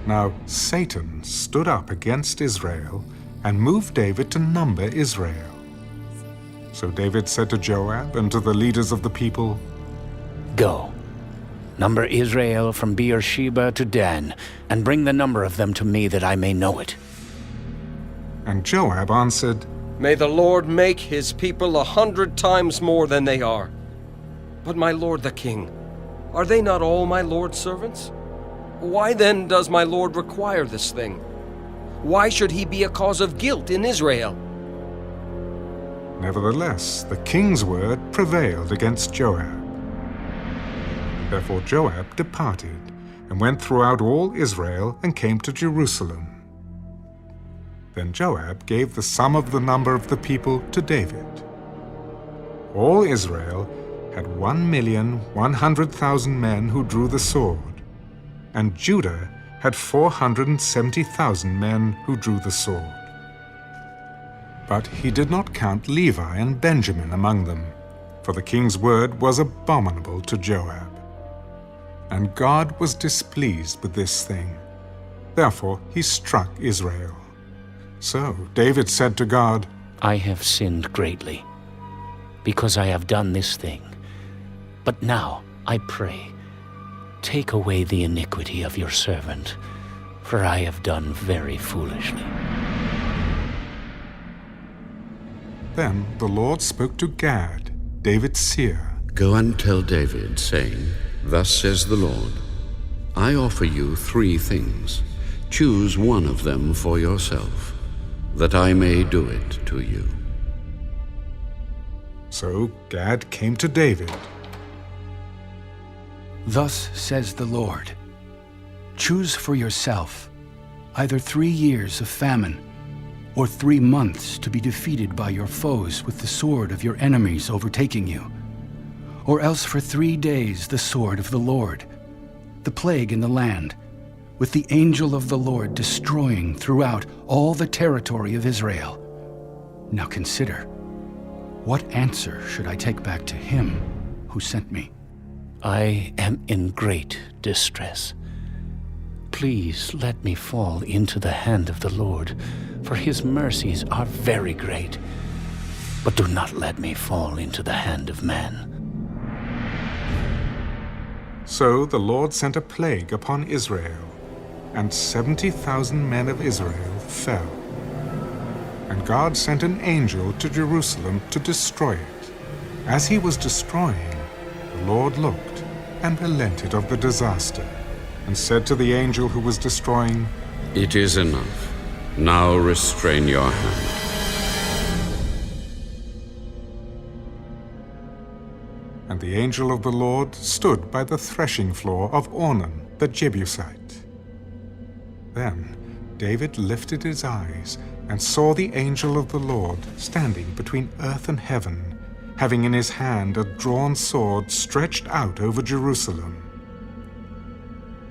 Now Satan stood up against Israel and moved David to number Israel. So David said to Joab and to the leaders of the people, Go, number Israel from Beersheba to Dan, and bring the number of them to me that I may know it. And Joab answered, May the Lord make his people 100 times more than they are. But my lord the king, are they not all my lord's servants? Why then does my lord require this thing? Why should he be a cause of guilt in Israel? Nevertheless, the king's word prevailed against Joab. Therefore Joab departed and went throughout all Israel and came to Jerusalem. Then Joab gave the sum of the number of the people to David. All Israel had 1,100,000 men who drew the sword, and Judah had 470,000 men who drew the sword. But he did not count Levi and Benjamin among them, for the king's word was abominable to Joab. And God was displeased with this thing. Therefore he struck Israel. So David said to God, I have sinned greatly, because I have done this thing. But now, I pray, take away the iniquity of your servant, for I have done very foolishly. Then the Lord spoke to Gad, David's seer. Go and tell David, saying, Thus says the Lord, I offer you 3 things. Choose one of them for yourself, that I may do it to you. So Gad came to David. Thus says the Lord, choose for yourself either 3 years of famine, or 3 months to be defeated by your foes with the sword of your enemies overtaking you, or else for 3 days the sword of the Lord, the plague in the land, with the angel of the Lord destroying throughout all the territory of Israel. Now consider, what answer should I take back to him who sent me? I am in great distress. Please let me fall into the hand of the Lord, for his mercies are very great. But do not let me fall into the hand of man. So the Lord sent a plague upon Israel, and 70,000 men of Israel fell. And God sent an angel to Jerusalem to destroy it. As he was destroying, the Lord looked and relented of the disaster, and said to the angel who was destroying, It is enough. Now restrain your hand. And the angel of the Lord stood by the threshing floor of Ornan the Jebusite. Then David lifted his eyes and saw the angel of the Lord standing between earth and heaven, having in his hand a drawn sword stretched out over Jerusalem.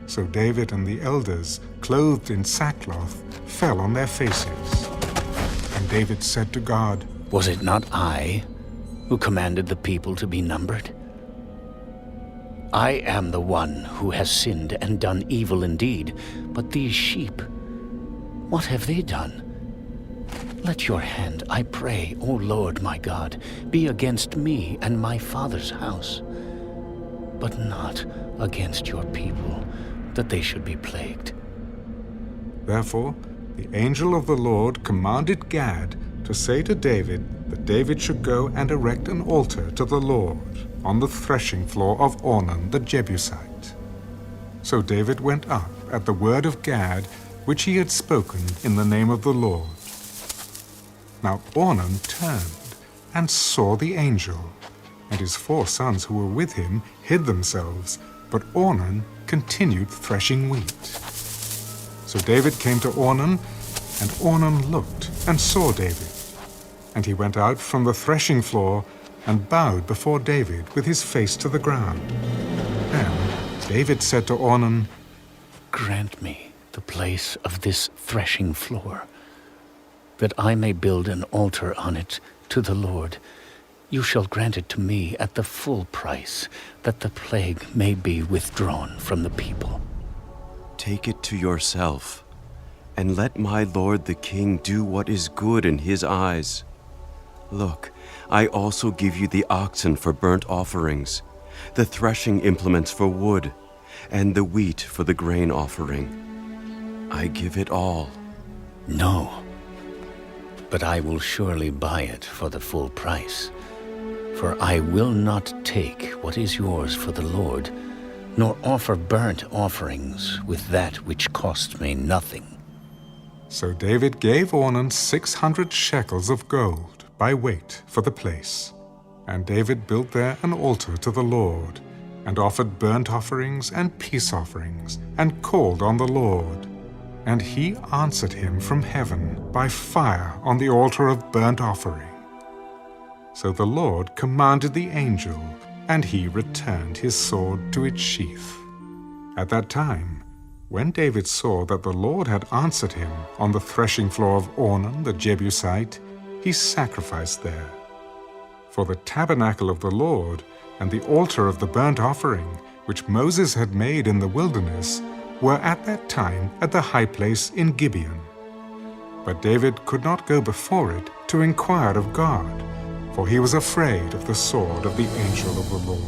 So David and the elders, clothed in sackcloth, fell on their faces. And David said to God, Was it not I who commanded the people to be numbered? I am the one who has sinned and done evil indeed, but these sheep, what have they done? Let your hand, I pray, O Lord my God, be against me and my father's house, but not against your people, that they should be plagued. Therefore the angel of the Lord commanded Gad to say to David that David should go and erect an altar to the Lord on the threshing floor of Ornan the Jebusite. So David went up at the word of Gad, which he had spoken in the name of the Lord. Now Ornan turned and saw the angel, and his 4 sons who were with him hid themselves, but Ornan continued threshing wheat. So David came to Ornan, and Ornan looked and saw David. And he went out from the threshing floor and bowed before David with his face to the ground. Then David said to Ornan, Grant me the place of this threshing floor, that I may build an altar on it to the Lord. You shall grant it to me at the full price, that the plague may be withdrawn from the people. Take it to yourself, and let my lord the king do what is good in his eyes. Look, I also give you the oxen for burnt offerings, the threshing implements for wood, and the wheat for the grain offering. I give it all. No, but I will surely buy it for the full price. For I will not take what is yours for the Lord, nor offer burnt offerings with that which cost me nothing. So David gave Ornan 600 shekels of gold by weight for the place. And David built there an altar to the Lord, and offered burnt offerings and peace offerings, and called on the Lord. And he answered him from heaven by fire on the altar of burnt offering. So the Lord commanded the angel, and he returned his sword to its sheath. At that time, when David saw that the Lord had answered him on the threshing floor of Ornan the Jebusite, he sacrificed there. For the tabernacle of the Lord and the altar of the burnt offering, which Moses had made in the wilderness, were at that time at the high place in Gibeon. But David could not go before it to inquire of God, for he was afraid of the sword of the angel of the Lord.